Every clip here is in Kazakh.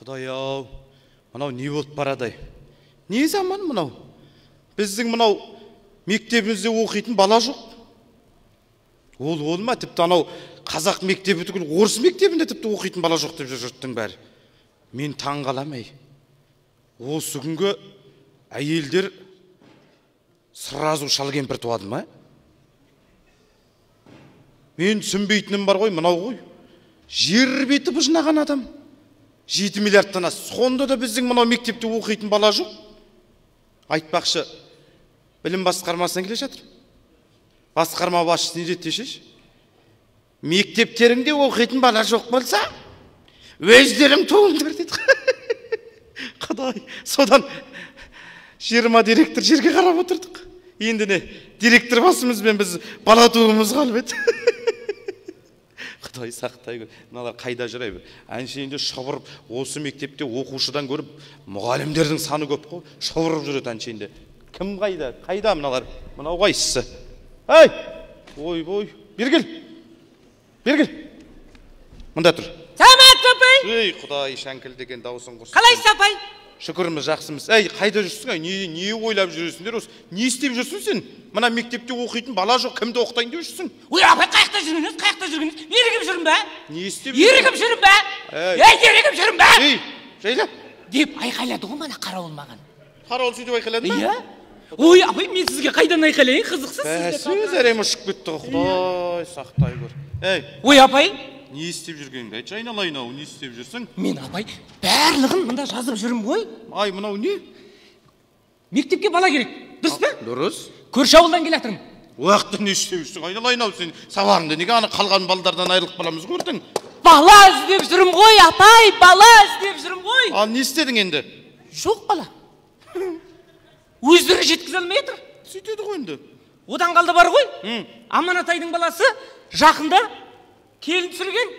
Құдай-ау, мынау не болып барады? Не заман мынау? Біздің мынау мектебімізде оқитын бала жоқ. Ол ма? Тіпті анау қазақ мектебі түгіл орыс мектебінде тіпті оқитын бала жоқ деп жүр жұрттың бәрі. Мен таң қаламын. Осы күнгі әйелдер сразу шал кемпір туады ма? Мен түсінбейтінім бар ғой, мынау ғой. Жер беті бұжынаған адам. 7 миллиардтан аз. Сонда да біздің мынау мектепте оқитын бала жоқ. Айтпақшы, білім басқармасынан келе жатыр. Басқарма басшысы не деді дешеш? Мектептеріңде оқитын бала жоқ болса, өздерің туыңдар деді. Құдай, содан 20 директор жерге қарап отырдық. Енді не, директор басымызбен біз бала туғымыз қалып еді. Құдай сақтай көр. Мыналар қайда жүрай? Әншейінде шабырып, осы мектепте оқушыдан көріп, мұғалімдердің саны көп қой. Шабырып жүреді әншейінде. Кім қайда? Қайда мыналар? Мынау қайсысы? Ай! Ой, бергіл. Мұнда тұр. Самат апай! Ей, Құдай, шәңкіл деген дауысын құрсын. Қалайсыз апай? Шүкіріміз, жақсымыз. Әй, қайда жүрсің? Не ойлап жүресіңдер осы? Не істеп жүрсің сен? Мына мектепте оқитын бала жоқ, кімді оқытайын деп жүрсің? Ой, апай, қаяқта жүргеніз? Ерігіп жүрмін бе? Не істеп жүрсің? Ерігіп жүрмін бе? Ерігіп жүрмін бе? Ей, жайла. Деп айқайлады ғой мана қарауыл маған. Қарауыл сөйтіп айқайлады ма? Иә. Ой, апай, мен сізге қайдан айқайлайын, қызықсыз. Сөз әрем ұшып кетті, Құдай сақтай көр. Ей. Ой, апай. Не істеп жүргеніңді айтшы, айналайын-ау, не істеп жүрсің? Мен апай, барлығын мында жазып жүрмін ғой. Ай, мынау не? Мектепке бала керек, дұрыс па? Дұрыс. Көрші ауылдан келатырмын. Уақытты не істеп жүрсің? Айналайын-ау, сен сабағыңды неге ана қалған балдардан айырылып қаламыз көрдің? Бала іздеп жүрмін ғой, апай, бала іздеп жүрмін ғой. Ал не істедің енді? Жоқ бала. Өздері жеткізе алмай жатыр. Сөйтеді ғой енді. Одан қалды бар ғой. Аманатайдың баласы жақында келін түсірген.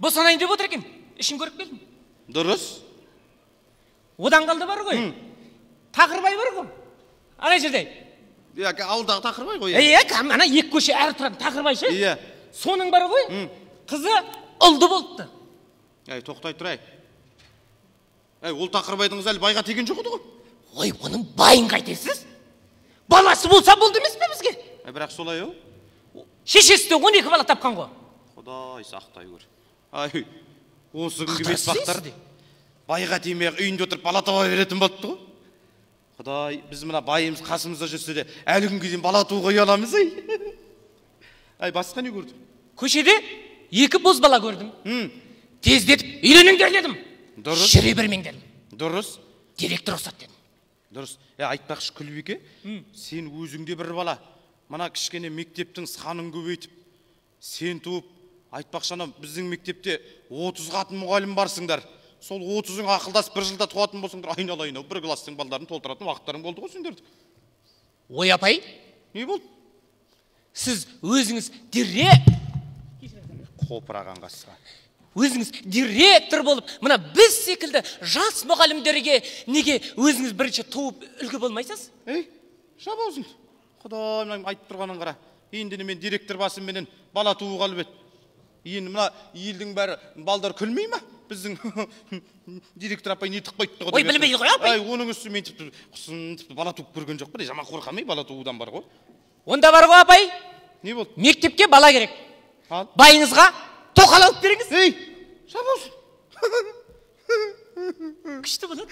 Босанайын деп отыр екен. Ішін көріп келдім. Дұрыс. Одан қалды бар ғой. Тақырбай бар ғой. Ана жерде. Ауылдағы Тақырбай ғой. Ана екі көше әрі тұратын Тақырбай ше. Иә. Соның бар ғой. Қызы ұлды болыпты. Тоқтай тұрай. Ол Тақырбайдың әлі байға теген жоқ еді ғой. Ой, оның байын қайтесіз? Баласы болса болды емес пе бізге? Бірақ солай ау? Шешесі де 12 бала тапқан ғой. Құдай сақтай көр. Ай, осы күнге бетбақтар байға тимей үйінде отырып бала таба беретін болыпты ғой. Құдай, біз мына байымыз қасымызда жүрсе де әлі күнге дейін бала тууға ұяламыз, ай. Басқа не көрдің? Көшеде 2 боз бала көрдім. Тездетіп үйленіңдер дедім. Дұрыс. Жүре бермеңдер. Дұрыс. Директор рұқсат деді. Дұрыс. Айтпақшы Күлбике, сен өзіңде бір бала. Мына кішкене мектептің санын көбейтіп, сен туып, айтпақшы ана біздің мектепте 30 қатын мұғалім барсыңдар. Сол 30-ың ақылдас бір жылда туатын болсыңдар, айналайын-ау, бір класстың балдарын толтыратын уақыттарың болды ғой сендерді. Ой, апай. Не болды? Сіз өзіңіз қопыраған қасқа. Өзіңіз директор болып, мына біз секілді жас мұғалімдерге неге өзіңіз бірінші туып үлгі болмайсыз? Жап аузыңды. Құдай, айтып тұрғанын қара. Енді мен директор басымменен бала туу қалып еді. Енді мына елдің бәрі балдар күлмей ма? Біздің директор апай не тықпайды ғой. Ой, білмейді ғой апай. Оның үсті мен тіпті бала туып көрген жоқ па? Жаман қорқамай бала туудан бар ғой. Онда бар ғой апай. Не болды? Мектепке бала керек. Байыңызға тоқал алып беріңіз. Жап аузың. Күшті болады.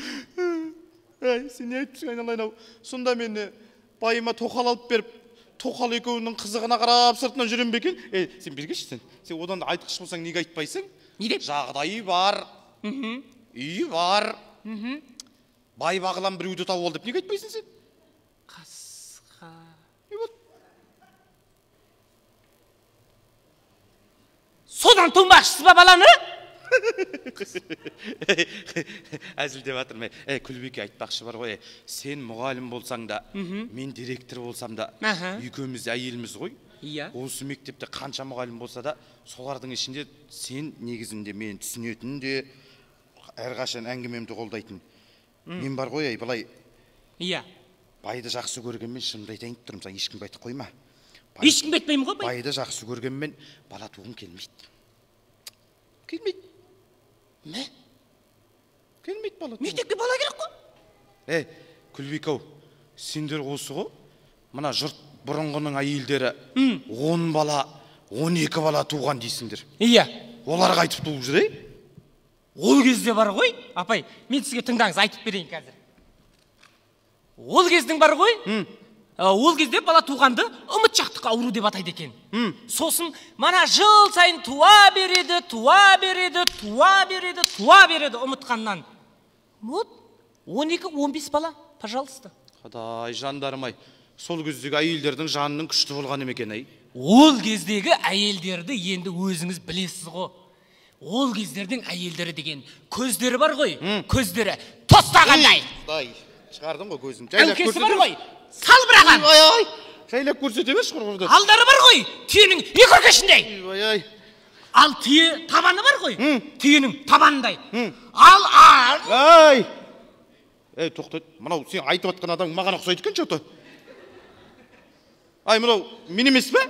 Сен не айтып жүрсің, айналайын-ау. Сонда мен байыма тоқал алып беріп, тоқал екеуінің қызығына қарап сыртынан жүрем бе екен? Сен бергеші сен. Сен одан да айтқыш болсаң неге айтпайсың? Не деп? Жағдайы бар. Үйі бар. Бай бағылан бір үйді тауып ал деп неге айтпайсың сен? Қасқа. Не болды? Содан туңбақшысыз ба баланы? Әзілдеп жатырмын. Күлбике, айтпақшы бар ғой, сен мұғалім болсаң да, мен директор болсам да, екеуміз әйеліміз ғой. Осы мектепте қанша мұғалім болса да, солардың ішінде сен негізінде мен түсінетін де, әрқашан әңгімемді қолдайтын. Мен бар ғой, былай. Байды жақсы көргенмен шынымды айтайын тұрмын, саған ешкімге айтып қойма. Ешкімге айтпаймын ғой, байды жақсы көргенмен бала туғым келмейді. Келмейді. Ме? Келмейді бала. Мектепке бала керек қой. Күлбек ау, сендер осы ғой. Мына жұрт бұрынғының әйелдері 10 бала, 12 бала туған дейсіңдер. Иә. Олар қайтып туып жүр, Ол кезде бар ғой, апай, мен сізге тыңдаңыз, айтып берейін қазір. Ол кездің бар ғой, ол кезде бала туғанды ұмытшақтық ауру деп атайды екен. Сосын мана жыл сайын туа береді, ұмытқаннан. Вот, 12-15 бала, пожалуйста. Қадай, жандарым-ай, сол кездегі әйелдердің жанының күшті болған екен, Ол кездегі әйелдерді енді өзіңіз білесіз ғой. Ол кездердің әйелдері деген көздері бар ғой, көздері тостағандай. Шығардың ғой көзім. Әукесі бар ғой, салбыраған. Жайлап көрсет емес құрғырды. Алдары бар ғой, түйенің екі өркешіндей. Ал түйе табаны бар ғой, түйенің табанындай. Тоқтайды. Мынау сен айтып атқан адам маған ұқсайды екен что-то. Мынау мен емес пе?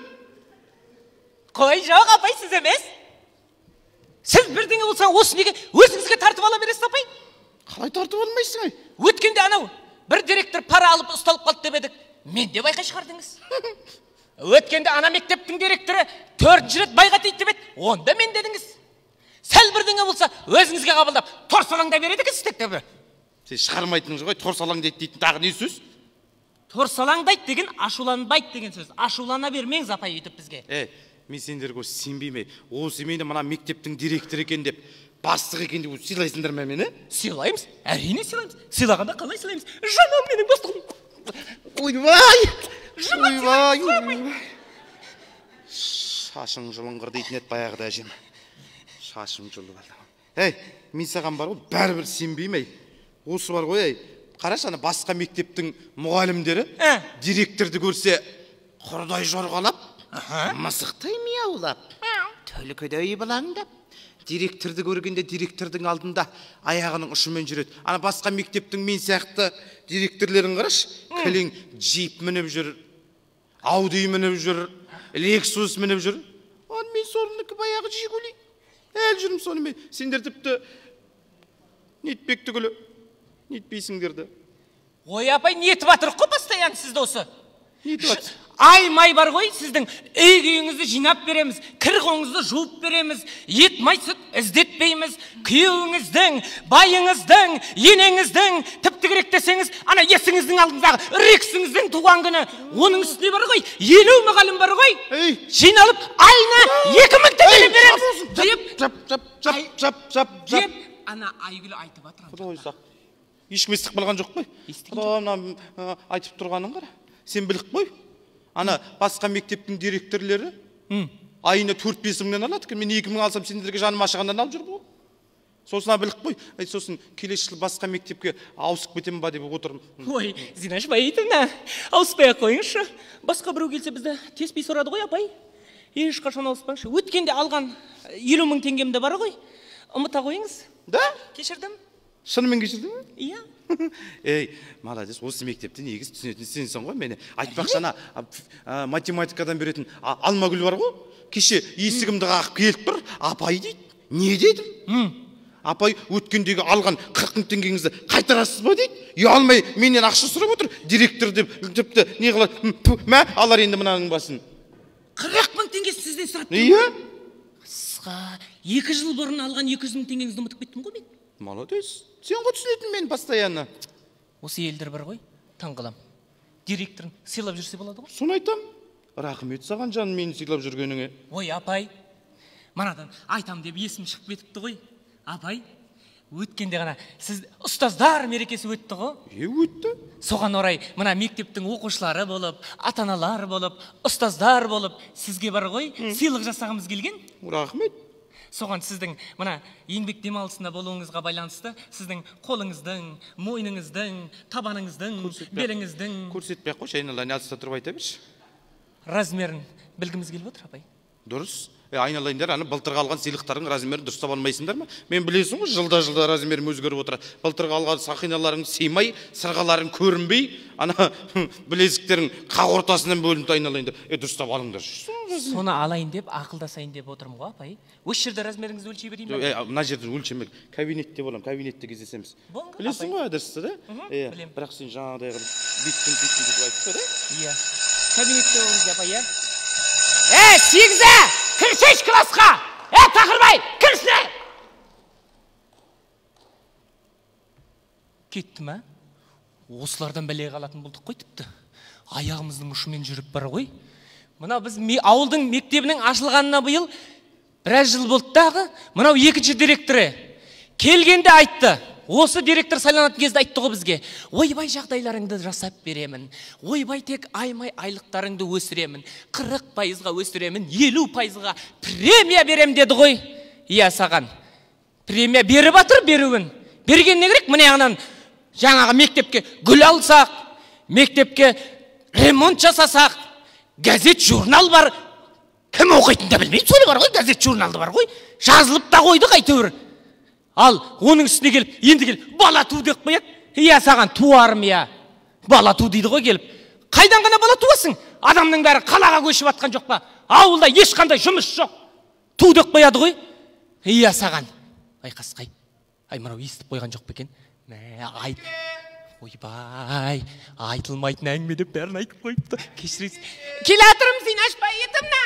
Қой, жоқ, апай, сіз емес. Сіз бірдеңе болсаң, осы неге өзіңізге тартып ала бересіз, апай? Қалай тартып алмайсың, Өткенде анау бір директор пара алып ұсталып қалды деп едік. Мен де байқай шығардыңыз. Өткенде ана мектептің директоры 4-ші рет байға тиді деп еді. Онда мен дедіңіз. Сәл бірдеңе болса, өзіңізге қабылдап, торсалаңдай береді екенсіз деп. Сен шығармайтының ғой, торсалаңдайды дейтін тағы не сөз? Торсалаңдайды деген ашуланбайды деген сөз. Ашулана бермеңіз, апай, өйтіп бізге. Мен сендерге сенбеймін. Осы мені мына мектептің директоры екен деп, бастық екен деп сыйлайсыңдар ма мені? Сыйлаймыз, әрине сыйлаймыз. Сыйлағанда қалай сыйлаймыз? Жаным менің бастығым. Ойбай. Шашың жылыңғыр дейтін еді баяғыда әжем. Шашым жылып алды. Мен саған бар ғой, бәрібір сенбеймін. Осы бар ғой, қарашы, ана басқа мектептің мұғалімдері директорды көрсе құрдай жорғалап, мысықтай мияулап, түлкідей бұлаңдап, директорды көргенде директордың алдында аяғының ұшымен жүреді. Ана басқа мектептің мен сияқты директорлерін қараш, кілең джип мініп жүр, Ауди мініп жүр, Лексус мініп жүр. Мен соныңдікі баяғы Жигули. Әл жүрім сонымен. Сендер тіпті нетпек түгілі, нетпейсіңдерді. Ой, апай, нетіп атырық қой постоянно сізді осы? Нетіп атыр? Ай-май бар ғой, сіздің үй-күйіңізді жинап береміз, кір-қоңызды жуып береміз, ет-май сүт іздетпейміз, күйеуіңіздің, байыңыздың, енеңіздің, тіпті керек десеңіз, ана есіңіздің алдындағы рексіңіздің туған күні, оның үстіне бар ғой, 50 мұғалім бар ғой, жиналып, айына 2000 теңге береміз. Деп, ана Айгүл айтып атыр. Құдай сақ. Ешкім естіп қалған жоқ қой? Құдай айтып тұрғаның қара. Сен білік қой. Ана басқа мектептің директорлері айына 4-5 мыңнан алады. Мен 2 мың алсам, сендерге жаным ашығандан алып жүр бұл. Сосын білік қой. Сосын келесі жыл басқа мектепке ауысып кетем ба деп отырмын. Ой, Зинаш Баитовна, ауыспай қойыңызшы. Басқа біреу келсе бізді теспей сұрады ғой, апай. Ешқашан ауыспаңызшы. Өткенде алған 50 мың теңгемді бар ғой. Ұмыта қойыңыз. Да? Кешірдім. Шынымен кешірдің бе? Иә. Молодец, осы мектепте негіз түсінетін сенсің ғой мені. Айтпақшы, ана математикадан беретін Алмагүл бар ғой. Кеше есігімді қағып келіп тұр, апай дейді. Не дедім? Апай, өткендегі алған 40 мың теңгеңізді қайтарасыз ба дейді. Ұялмай менен ақша сұрап отыр. Директор деп тіпті не қылады? Мә, алар енді мынаның басын. 40 мың теңгесі сізден сұрап тұр. Иә? Сызға 2 жыл бұрын алған 200 мың теңгеңізді ұмытып кеттім ғой мен. Молодец. Сен ғой түсінетін мен постоянно. Осы елдер бар ғой, таңғалам. Директорын сыйлап жүрсе болады ғой? Соны айтам. Рахмет саған жаным, мені сыйлап жүргеніңе. Ой, апай, манадан айтам деп есім шығып кетіпті ғой. Апай, өткенде ғана сіз ұстаздар мерекесі өтті ғой? Өтті. Соған орай, мына мектептің оқушылары болып, ата-аналар болып, ұстаздар болып, сізге бар ғой, сыйлық жасағымыз келген. Рахмет. Соған сіздің мына еңбек демалысында болуыңызға байланысты сіздің қолыңыздың, мойныңыздың, табаныңыздың, беліңіздің көрсетпей ақ қойшы, айналайын алыста тұрып айта берші. Размерін білгіміз келіп отыр, апай. Дұрыс. Айналайындар, аны былтырғы алған сыйлықтардың размерін дұрыстап алмайсыңдар ма? Мен білесің ғой, жылда размерім өзгеріп отырады. Былтырғы алған сақиналарың сыймай, сырғаларың көрінбей, ана білезіктерің қақ ортасынан бөлінді айналайындар. Дұрыстап алыңдар. Соны алайын деп, ақылдасайын деп отырмын ғой, апай. Осы жерде размеріңізді өлшей берейін бе? Мына жерден өлшемек. Кабинетте боламын, кабинетте кездесеміз. Білесің ғой әдірісті, да? Білем. Бірақ сен жаңағыдай қылып бүйттің деп айтты, да? Иә. Кабинетте болыңыз, апай, иә? Сегізі! Кірсеш классқа! Тақырбай! Кірсіне! Кетті ма? Осылардан бәле қалатын болдық қой тіпті. Аяғымыздың ұшымен жүріп бар ғой. Мынау біз ауылдың мектебінің ашылғанына биыл біраз жыл болды дағы. Мынау екінші директоры келгенде айтты. Осы директор сайланатын кезде айтты ғой бізге. Ойбай жағдайларыңды жасап беремін. Ойбай тек аймай айлықтарыңды өсіремін. 40%-ға өсіремін, 50%-ға премия берем деді ғой. Иә саған. Премия беріп атыр беруін. Берген не керек? Міне ағынан жаңағы мектепке гүл алсақ, мектепке ремонт жасасақ, газет журнал бар. Кім оқитын да білмейді, солай бар ғой, газет журналды бар ғой. Жазылып та қойды қайтеуір. Ал оның үстіне келіп, енді келіп, бала ту деп қояды. Иә саған туарым, иә. Бала ту дейді ғой келіп. Қайдан ғана бала туасың? Адамның бәрі қалаға көшіп атқан жоқ па? Ауылда ешқандай жұмыс жоқ. Ту деп қояды ғой. Иә саған. Ай қасқай. Ай мынау естіп қойған жоқ па екен? Ойбай, айтылмайтын әңгіме деп бәрін айтып қойыпты. Кешіресіз. Келе атырым, сен ашпай етімна.